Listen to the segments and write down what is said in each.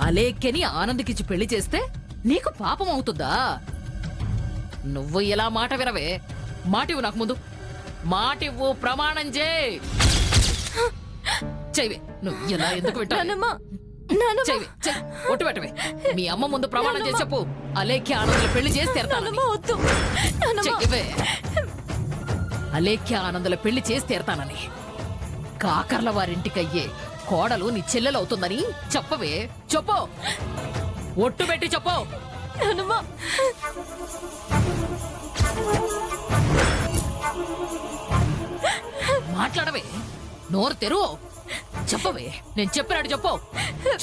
అలేఖ్యని ఆనంద్కిచ్చి పెళ్లి చేస్తే నీకు పాపం అవుతుందా? నువ్వు ఇలా మాట వినవే. మాటివ్వు నాకు ముందు, మాటివ్వు, ప్రమాణం చేయి. చెయ్యవే. నువ్వు ఇలా ఎందుకు వింటావు? ఒట్టు పెట్టవే. మీ అమ్మ ముందు ప్రమాణం చేసి చెప్పు, అలేఖ్య ఆనందుల పెళ్లి చేసి తీరతానని. చెయ్యవే. అలేఖ్య ఆనందుల పెళ్లి చేసి తీరతానని. కాకర్ల వారింటికయ్యే కోడలు నీ చెల్లెలు అవుతుందని చెప్పవే. చెప్పు, ఒట్టు పెట్టి చెప్పు. మాట్లాడవే, నోరు తెరువు. చెప్పవే. నేను చెప్పినట్టు చెప్పు.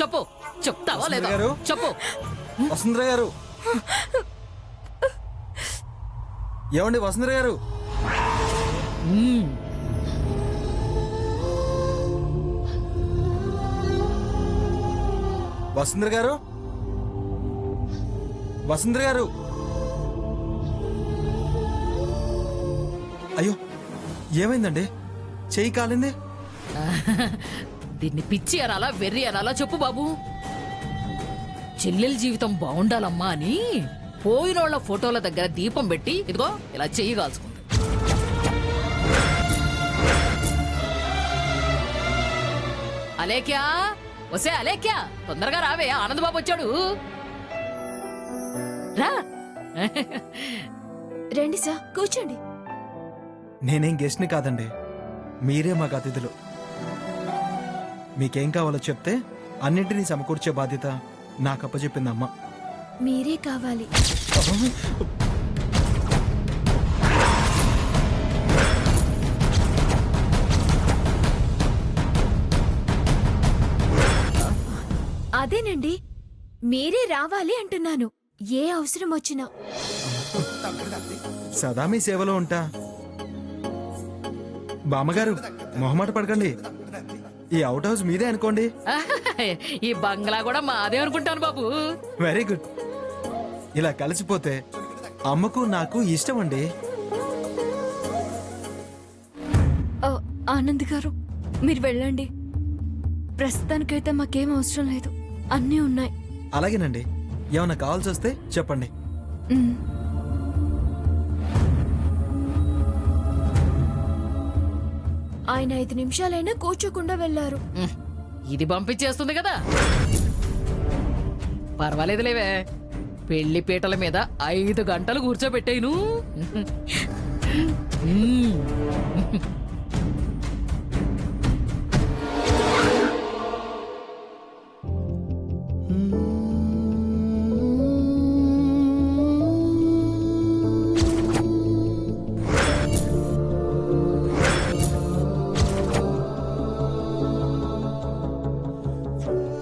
చెప్పు. చెప్తావా లేదా? చెప్పు. వసుంధర గారు, ఏమండి వసుంధర గారు? వసుంధర గారు, వసుంధర గారు. అయ్యో, ఏమైందండి? చెయ్యి కాలింది. దీన్ని పిచ్చి అనాలా, వెర్రి అనాలా చెప్పు బాబు. చెల్లెల జీవితం బాగుండాలమ్మా అని పోయినోళ్ల ఫోటోల దగ్గర దీపం పెట్టి ఇదిగో ఇలా చెయ్యి కాల్చుకుంది. అలేఖ్యా, వసే అలేఖ్యా, తొందరగా రావే, ఆనంద్ బాబు వచ్చాడు. రా. రండి సార్, కూర్చోండి. నేనేం గెస్ట్ని కాదండి, మీరే మాకు అతిథులు. మీకేం కావాలో చెప్తే అన్నింటినీ సమకూర్చే బాధ్యత నాకు అప్పచెప్పిందమ్మ. మీరే కావాలి. అదేనండి, మీరే రావాలి అంటున్నాను. ఏ అవసరం వచ్చినా సదా మీ సేవలో ఉంటా. బామ్మగారు, మొహమాట పడకండి. ఈ అవుట్ హౌస్ మీదే అనుకోండి. ఈ బంగ్లా కూడా మాదే అనుకుంటాను బాబు. Very good. ఇలా కలిసిపోతే అమ్మకు నాకు ఇష్టం అండి. ఆనంద్ గారు, మీరు వెళ్ళండి. ప్రస్తుతానికైతే మాకేం అవసరం లేదు, అన్నీ ఉన్నాయి. అలాగేనండి, ఏమన్నా కావాల్సి వస్తే చెప్పండి. ఆయన 5 నిమిషాలైనా కూర్చోకుండా వెళ్లారు. ఇది పంపించేస్తుంది కదా, పర్వాలేదులేవే. పెళ్లి పీటల మీద 5 గంటలు కూర్చోబెట్టాను.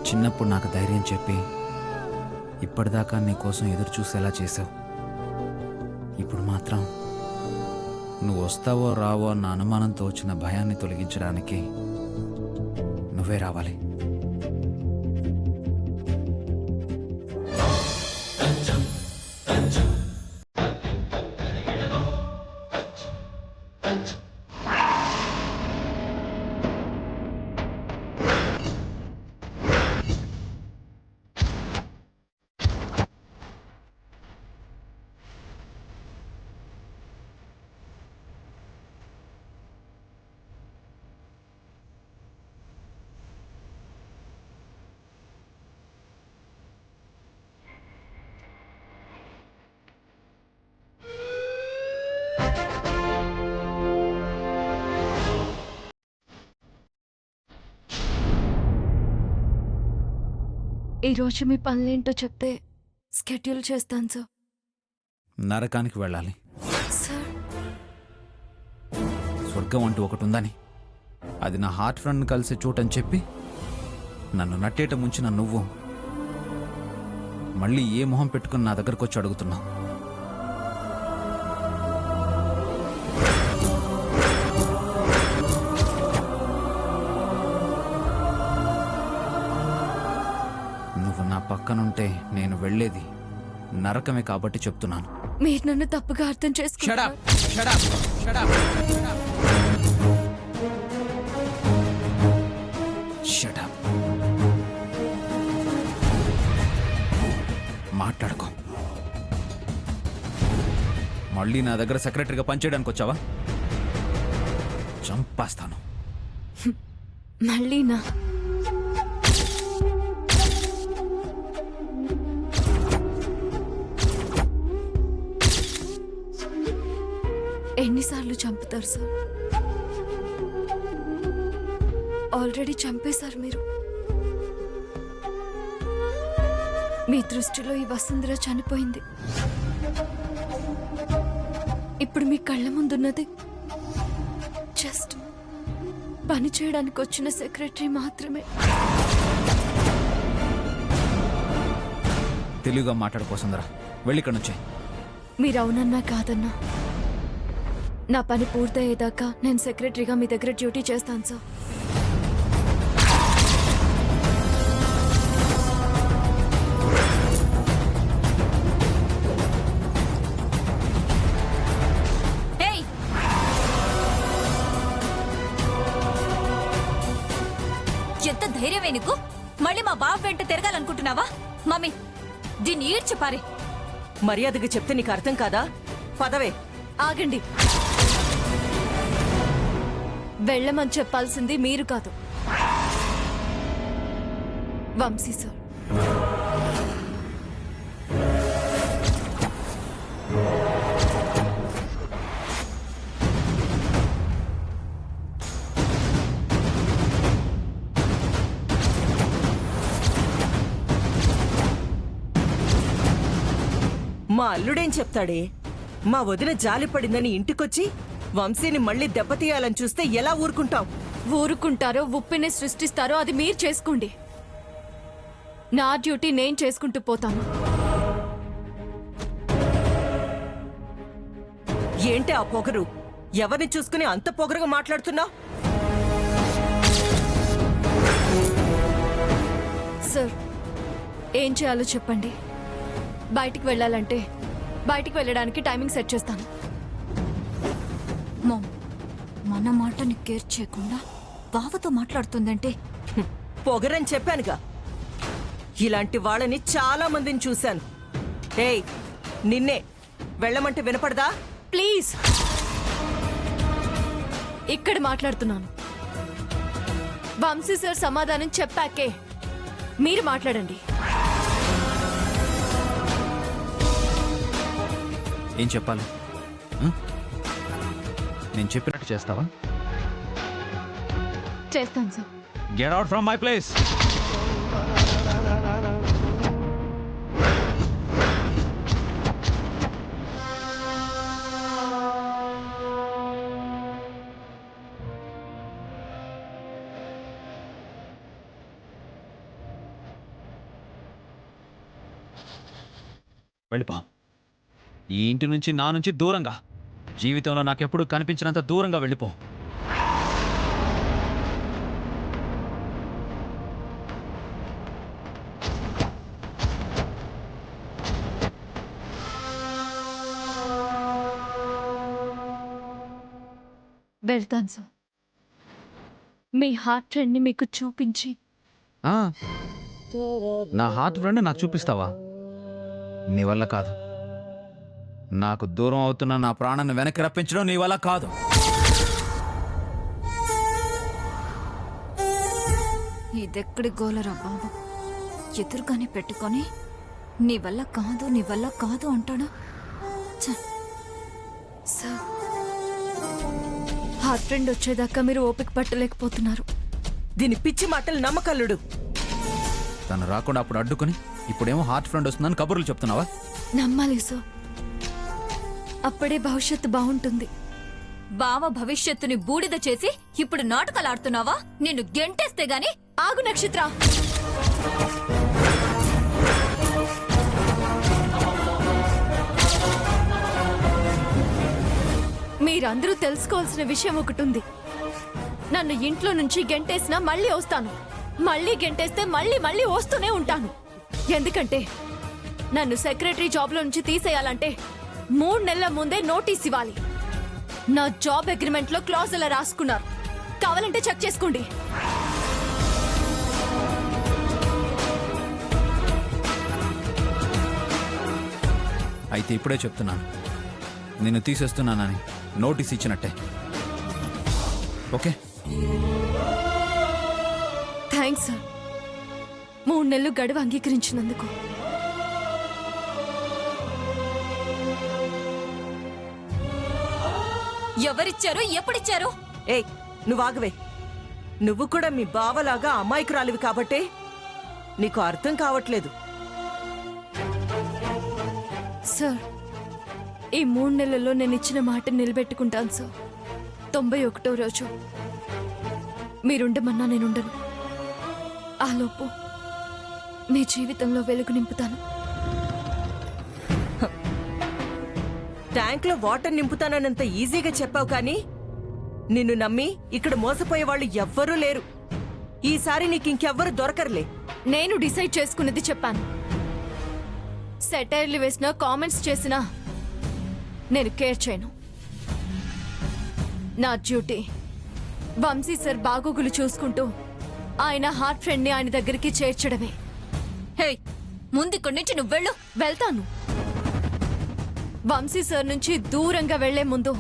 చిన్నప్పుడు నాకు ధైర్యం చెప్పి ఇప్పటిదాకా నీ కోసం ఎదురు చూసేలా చేసావు. ఇప్పుడు మాత్రం నువ్వు వస్తావో రావో అన్న అనుమానంతో వచ్చిన భయాన్ని తొలగించడానికి నువ్వే రావాలి. ఈరోజు మీ పనులేంటో చెప్తే స్కెడ్యూల్ చేస్తాను సార్. నరకానికి వెళ్ళాలి. సార్, స్వర్గం అంటూ ఒకటి ఉందని, అది నా హార్ట్ ఫ్రెండ్ కలిసే చోటని చెప్పి నన్ను నట్టేట ముంచిన నువ్వు మళ్ళీ ఏ మొహం పెట్టుకుని నా దగ్గరకు వచ్చి అడుగుతున్నావు? నువ్వు నా పక్కనుంటే నేను వెళ్ళేది నరకమే కాబట్టి చెప్తున్నాను. మీరు నన్ను తప్పుగా అర్థం చేసుకున్నారు. మాట్లాడుకో. మళ్ళీ నా దగ్గర సెక్రటరీగా పనిచేయడానికి వచ్చావా? చంపేస్తాను. మళ్ళీనా? ఎన్నిసార్లు చంపుతారు సార్? ఆల్రెడీ చంపేశారు మీరు. మీ దృష్టిలో ఈ వసుంధర చనిపోయింది. ఇప్పుడు మీ కళ్ళ ముందున్నది జస్ట్ పని చేయడానికి వచ్చిన సెక్రటరీ మాత్రమే. తెలుగుగా మాట్లాడుకోసందరా, వెళ్ళి ఇక్కడ నుంచి. మీరు అవునన్నా కాదన్నా నా పని పూర్తయ్యేదాకా నేను సెక్రటరీగా మీ దగ్గర డ్యూటీ చేస్తాను సార్. ఎంత ధైర్యమే నీకు? మళ్ళీ మా బావ వెంట తిరగాలనుకుంటున్నావా? మమ్మీ దీన్ని ఈడ్చి పారే. మర్యాదగా చెప్తే నీకు అర్థం కాదా? పదవే. ఆగండి. వెళ్ళమని చెప్పాల్సింది మీరు కాదు, వంశీ సార్. మా అల్లుడేం చెప్తాడే? మా వదిన జాలి పడిందని ఇంటికొచ్చి వంశీని మళ్ళీ దెబ్బతీయాలని చూస్తే ఎలా ఊరుకుంటాం? ఊరుకుంటారో ఉప్పిని సృష్టిస్తారో అది మీరు చేసుకోండి. నా డ్యూటీ నేను చేసుకుంటూ పోతాను. ఏంటి ఆ పొగరు? ఎవరిని చూసుకుని అంత పొగరుగా మాట్లాడుతున్నావు? సార్, ఏం చేయాలో చెప్పండి. బయటికి వెళ్ళాలంటే బయటికి వెళ్ళడానికి టైమింగ్ సెట్ చేస్తాను. మామ్, మన మాటని కేర్ చేయకుండా బావతో మాట్లాడుతుందంటే పొగరని చెప్పానుగా. ఇలాంటి వాళ్ళని చాలా మందిని చూశాను. ఏయ్, నిన్నే వెళ్ళమంటే వినపడదా? ప్లీజ్, ఇక్కడ మాట్లాడుతున్నాను. వంశీ సార్ సమాధానం చెప్పాకే మీరు మాట్లాడండి. ఏం చెప్పాలి? ఆ? నేను చెప్పినట్టు చేస్తావా? చేస్తాను sir. Get out from my place. వెళ్ళిపో. ఈ ఇంటి నుంచి నా నుంచి దూరంగా, జీవితంలో నాకెప్పుడు కనిపించినంత దూరంగా వెళ్ళిపో. వెళ్తాను సార్. మీ హార్ట్ ఫ్రెండ్ని మీకు చూపించి. నా హార్ట్ ఫ్రెండ్ నాకు చూపిస్తావా? నీ వల్ల కాదు. నాకు దూరం అవుతున్న నా ప్రాణాన్ని వెనక్కి రప్పించడం నీ వల్ల కాదు. ఇదెక్కడి గోలరా బాబు? ఎదురుగానే పెట్టుకొని నీ వల్ల కాదు నీ వల్ల కాదు అంటాడా? సార్, హార్ట్ ఫ్రెండ్ వచ్చేదాకా మీరు ఓపిక పట్టలేకపోతున్నారు. దీని పిచ్చి మాటలు నమ్మకల్లుడు. తను రాకుండా అప్పుడు అడ్డుకుని ఇప్పుడేమో హార్ట్ ఫ్రెండ్ వస్తుందని కబుర్లు చెప్తున్నావా? నమ్మాలి సార్, అప్పుడే భవిష్యత్తు బాగుంటుంది. బావ భవిష్యత్తుని బూడిద చేసి ఇప్పుడు నాటకాలాడుతున్నావా? నిన్ను గెంటేస్తే గాని. ఆగు నక్షత్ర. మీరందరూ తెలుసుకోవాల్సిన విషయం ఒకటి ఉంది. నన్ను ఇంట్లో నుంచి గెంటేసినా మళ్ళీ వస్తాను, మళ్ళీ గెంటేస్తే మళ్ళీ మళ్ళీ వస్తూనే ఉంటాను. ఎందుకంటే నన్ను సెక్రటరీ జాబ్లో నుంచి తీసేయాలంటే 3 నెలల ముందే నోటీస్ ఇవ్వాలి. నా జాబ్ అగ్రిమెంట్లో క్లాజ్ అలా రాసుకున్నారు, కావాలంటే చెక్ చేసుకోండి. అయితే ఇప్పుడే చెప్తున్నాను, నిన్ను తీసేస్తున్నానని నోటీస్ ఇచ్చినట్టే. ఓకే? థ్యాంక్స్ సార్, 3 నెలలు గడువు అంగీకరించినందుకు. ఎవరిచ్చారు ఎప్పుడిచ్చారు? ఏయ్, నువ్వు ఆగవే. నువ్వు కూడా మీ బావలాగా అమాయకురాలివి కాబట్టే నీకు అర్థం కావట్లేదు. సార్, ఈ 3 నెలల్లో నేను ఇచ్చిన మాట నిలబెట్టుకుంటాను సార్. 91వ రోజు మీరుండమన్నా నేనుండను. ఆలోపు మీ జీవితంలో వెలుగు నింపుతాను. ట్యాంక్లో వాటర్ నింపుతానన్నంత ఈజీగా చెప్పావు కానీ నిన్ను నమ్మి ఇక్కడ మోసపోయే వాళ్ళు ఎవ్వరూ లేరు. ఈసారి నీకు ఇంకెవ్వరు దొరకరులే. నేను డిసైడ్ చేసుకున్నది చెప్పాను. సెటైర్లు వేసినా కామెంట్స్ చేసినా నేను కేర్ చేయను. నా డ్యూటీ వంశీ సార్ బాగోగులు చూసుకుంటూ ఆయన హార్ట్ ఫ్రెండ్ ని ఆయన దగ్గరికి చేర్చడమే. హే, ముందు ఇక్కడి నుంచి నువ్వు వెళ్ళు. వెళ్తాను. వంశీ సార్ నుంచి దూరంగా వెళ్లే ముందు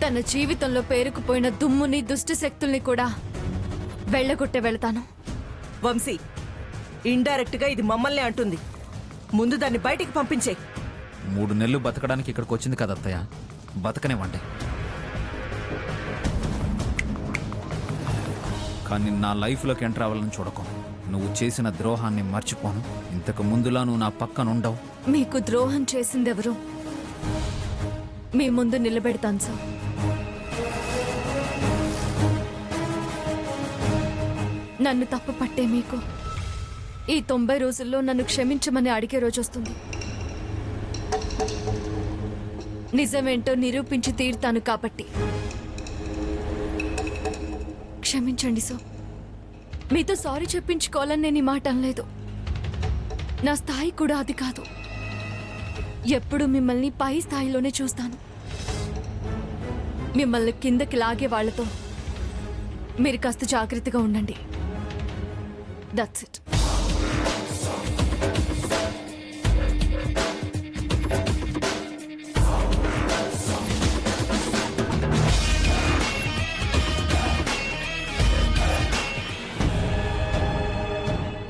తన జీవితంలో పేరుకుపోయిన దుమ్ముని దుష్ట శక్తుల్ని కూడా వెళ్ళగొట్టే వెళ్తాను. వంశీ, ఇండైరెక్ట్ గా ఇది మమ్మల్ని అంటుంది. ముందు దాన్ని బయటికి పంపించే. 3 నెలలు బతకడానికి ఇక్కడికి వచ్చింది కదా అత్తయ్య, బతకనివ్వండి. కానీ నా లైఫ్లోకి ఎంటర్ అవ్వాలని చూడకు. నువ్వు చేసిన ద్రోహాన్ని మర్చిపోను. ఇంతకు ముందులా నువ్వు నా పక్కన ఉండవు. మీకు ద్రోహం చేసిందెవరు? మీ ముందు నిలబెడతాను సార్. నన్ను తప్పు పట్టే మీకు ఈ 90 రోజుల్లో నన్ను క్షమించమని అడిగే రోజు వస్తుంది. నిజమేంటో నిరూపించి తీరుతాను కాబట్టి క్షమించండి సార్. మీతో సారీ చెప్పించుకోవాలని నేను ఈ మాట అనలేదు. నా స్థాయి కూడా అది కాదు. ఎప్పుడు మిమ్మల్ని పై స్థాయిలోనే చూస్తాను. మిమ్మల్ని కిందకి లాగే వాళ్లతో మీరు కాస్త జాగ్రత్తగా ఉండండి. That's it.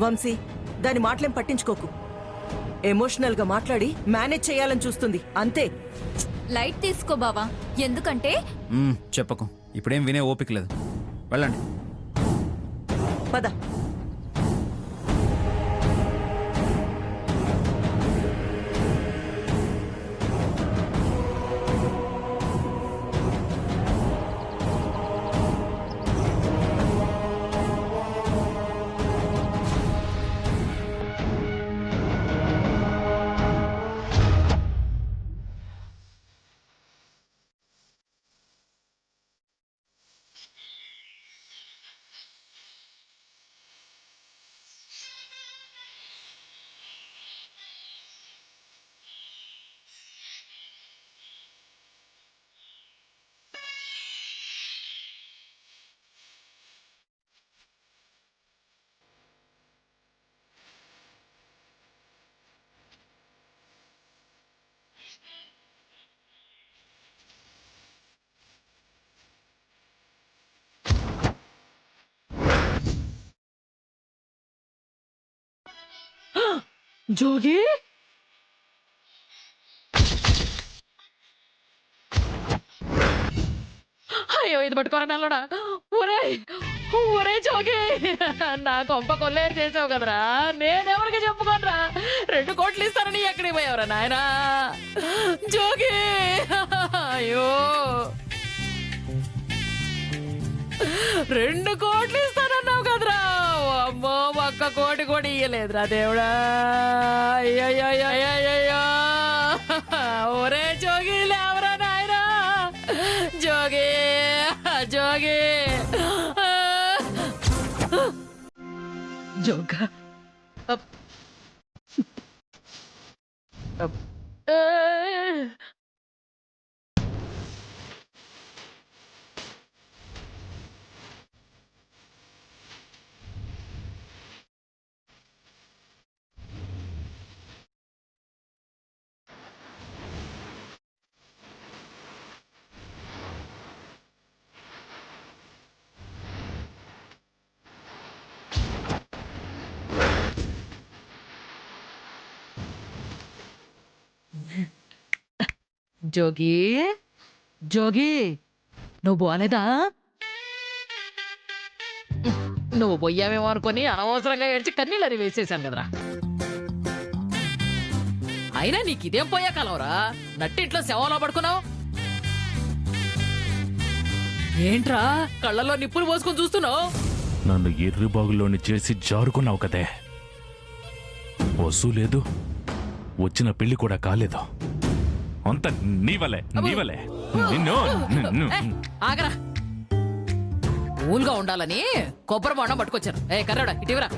వంశీ, దాని మాటలేం పట్టించుకోకు. ఎమోషనల్ గా మాట్లాడి మేనేజ్ చేయాలని చూస్తుంది అంతే. లైట్ తీసుకో బావా, ఎందుకంటే చెప్పకు, ఇప్పుడేం వినే ఓపిక లేదు. వెళ్ళండి. పద. జోగి, అయ్యో ఇది పట్టుకోరా నల్లడా. ఒరే ఒరే జోగి, నా కొంప కొల్లేరు చేసావు కదరా. నేనెవరికి చెప్పుకోనరా? 2 కోట్లు ఇస్తానని ఎక్కడికి పోయావురా నాయనా జోగి? అయ్యో 2 కోట్లు ఇస్తానన్నావు కదరా. అమ్మో, 1 కోటి కూడా ఇయ్యలేదురా దేవుడా. అయ్యో, ఒరే జోగి లేవరా నాయనా. జోగి జోగి జోగా జోగి జోగి నువ్వు పోలేదా? నువ్వు పోయావేమో అనుకుని అనవసరంగా ఏడ్చి కన్నీళ్ళని వేసేశాను కదరా. అయినా నీకు ఇదేం పోయా కాలవరా, నట్టింట్లో శవంలో పడుకున్నావు. ఏంట్రా కళ్ళలో నిప్పులు పోసుకొని చూస్తున్నావు? నన్ను ఎర్రి బాగుల్లోని చేసి జారుకున్నావు కదే. వసూ లేదు, వచ్చిన పెళ్లి కూడా కాలేదు. అంత నీవలే నీవలే. నిన్ను ఆగరా, కూల్గా ఉండాలని కొబ్బరి బొండం పట్టుకొచ్చాను. ఏ కర్రాడా ఇటీవరా,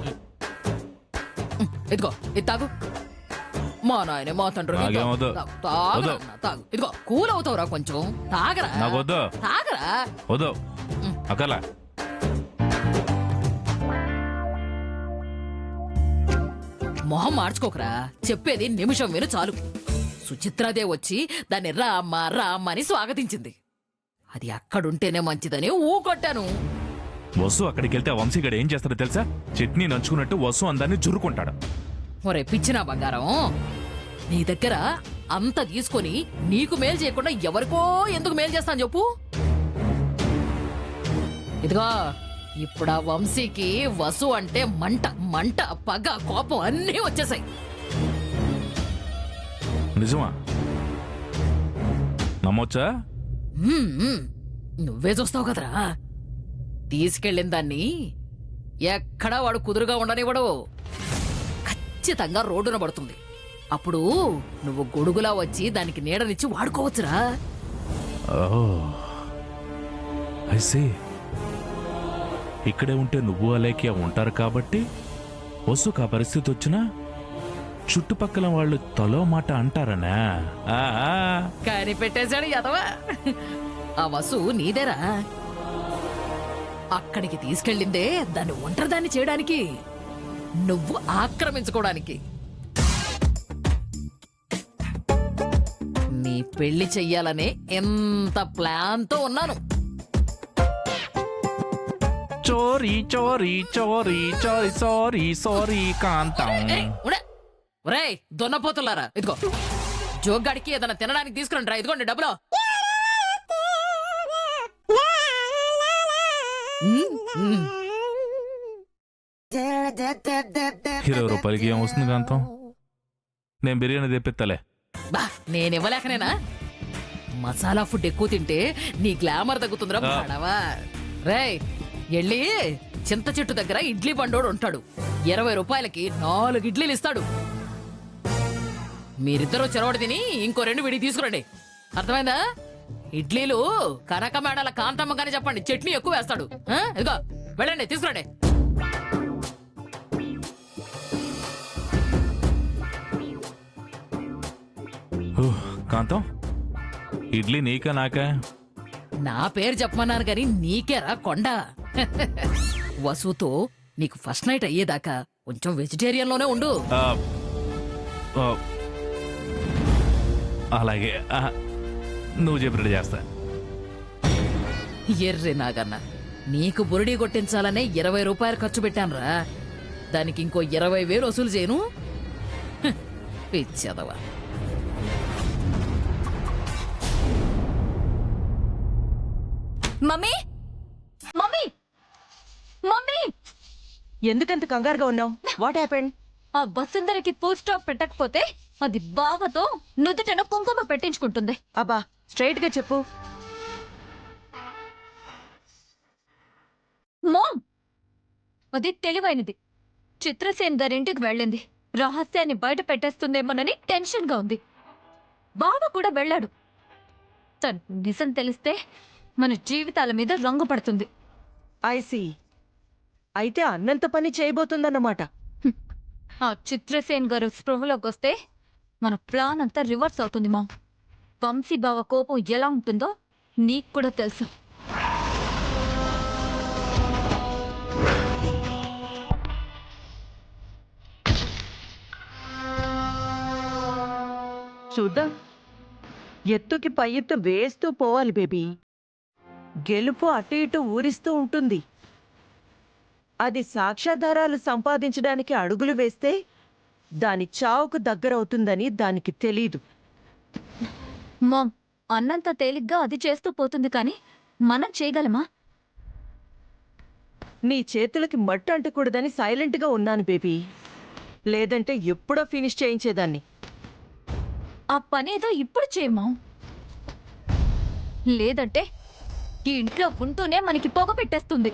ఇదిగో ఇది తాగు. మా నాయన మా తండ్రి నాకేమొద్దు. వద్దు. తాగు. ఇదిగో కూల్ అవుతావురా కొంచెం, తాగరా నాకొద్దు. తాగరా. వద్దు అక్కర్లా. మొహం మార్చుకోకరా, చెప్పేది నిమిషం విను చాలు. సుచిత్రాదే వచ్చి దాన్ని రామ్మ రామ్మ అని స్వాగతించింది. అది అక్కడుంటేనే మంచిదని ఊకొట్టాను. వసు అక్కడికి వెళ్తే వంశీగడ ఏం చేస్తాడో తెలుసా? చట్నీ నంచుకున్నట్టు వసు అందాన్ని జురుకుంటాడు. ఒరే పిచ్చినా బంగారం, నీ దగ్గర అంత తీసుకొని నీకు మేలు చేయకుండా ఎవరికో ఎందుకు మేలు చేస్తాను చెప్పు. ఇదిగో ఇప్పుడు ఆ వంశీకి వసు అంటే మంట మంట, పగ, కోపం అన్నీ వచ్చేసాయి. నిజమా? నమ్మొచ్చా? నువ్వే చూస్తావు కదరా. తీసుకెళ్ళిన దాన్ని ఎక్కడా వాడు కుదురుగా ఉండనివ్వడు. ఖచ్చితంగా రోడ్డున పడుతుంది. అప్పుడు నువ్వు గొడుగులా వచ్చి దానికి నీడనిచ్చి వాడుకోవచ్చురా. I see. ఇక్కడే ఉంటే నువ్వు అలేఖ్య ఉంటారు కాబట్టి వసుకు ఆ పరిస్థితి వచ్చినా చుట్టుపక్కల వాళ్ళు తలో మాట అంటారనా? కాని పెట్టేశాడు యదవా. ఆ వసు నీదేరా. అక్కడికి తీసుకెళ్ళిందే దాన్ని ఒంటరిదాన్ని చేయడానికి, నువ్వు ఆక్రమించుకోవడానికి. నీ పెళ్లి చెయ్యాలనే ఎంత ప్లాన్తో ఉన్నాను. చోరీ చోరీ చోరీ చోరీ సారీ సారీ కాంతం. ఒరేయ్ దొన్నపోతులారా, ఇదిగో జోగ్గాడికి ఏదైనా తినడానికి తీసుకురండి రా. ఇదిగోండి డబ్బులు. ₹20 ఏం వస్తుంది కాంతం? నేను బిర్యానీ తెప్పిత్తలే. బా నేనివ్వలేకనేనా? మసాలా ఫుడ్ ఎక్కువ తింటే నీ గ్లామర్ తగ్గుతుందిరా బాడవా. రేయ్ ఎళ్ళి చింత చెట్టు దగ్గర ఇడ్లీ బండోడు ఉంటాడు. ₹20కి 4 ఇడ్లీలు ఇస్తాడు. మీరిద్దరూ చెరవడి తిని ఇంకో 2 విడికి తీసుకురండి. అర్థమైందా? ఇడ్లీలు కనక మేడల కాంతమ్మ గాని చెప్పండి, చట్నీ ఎక్కువ వేస్తాడు. ఇదిగో వెళ్ళండి తీసుకురండి. కాంతం, ఇడ్లీ నీకా నాకా? నా పేరు చెప్పమన్నాను గాని నీకేరా కొండ. వసుతో నీకు ఫస్ట్ నైట్ అయ్యేదాకా కొంచెం వెజిటేరియన్ లోనే ఉండు. అలాగే, నువ్వు చెప్పినట్టు చేస్తా. ఎర్రి నాగన్న, నీకు బురిడి కొట్టించాలనే ₹20 ఖర్చు పెట్టానురా. దానికి ఇంకో 20,000 వసూలు చేయను. పిచ్చదవా. మమ్మీ మమ్మీ మమ్మీ, ఎందుకంత కంగారుగా ఉన్నావు? What happened? ఆ వసుంధరకి ఫుల్ స్టాప్ పెట్టకపోతే అది బావతో నుదుటన కుంకుమ పెట్టించుకుంటుంది. అబ్బా స్ట్రైట్ గా చెప్పు. మామ్, అది తెలివైనది. చిత్రసేన్ గారింటికి వెళ్ళింది. రహస్యాన్ని బయట పెట్టేస్తుందేమోనని టెన్షన్ గా ఉంది. బావ కూడా వెళ్ళాడు. తను నిజం తెలిస్తే మన జీవితాల మీద రంగు పడుతుంది. ఐసి, అయితే అన్నంత పని చేయబోతుందన్నమాట. ఆ చిత్రసేన్ గారు స్పృహలోకి వస్తే మన ప్లాన్ అంతా రివర్స్ అవుతుంది మా. వంశీ బావ కోపం ఎలా ఉంటుందో నీకు కూడా తెలుసు. చూద్దాం. ఎత్తుకి పై ఎత్తు వేస్తూ పోవాలి బేబీ. గెలుపు అటు ఇటు ఊరిస్తూ ఉంటుంది. అది సాక్ష్యాధారాలు సంపాదించడానికి అడుగులు వేస్తే దాని చావుకు దగ్గరవుతుందని దానికి తెలీదు. మామ్, అన్నంత తేలిగ్గా అది చేస్తూ పోతుంది కానీ మనం చేయగలమా? నీ చేతులకి మట్టు అంటకూడదని సైలెంట్గా ఉన్నాను బేబీ. లేదంటే ఎప్పుడో ఫినిష్ చేయించేదాన్ని. ఆ పనేదో ఇప్పుడు చేయమా, లేదంటే ఈ ఇంట్లో ఉంటూనే మనకి పొగ పెట్టేస్తుంది.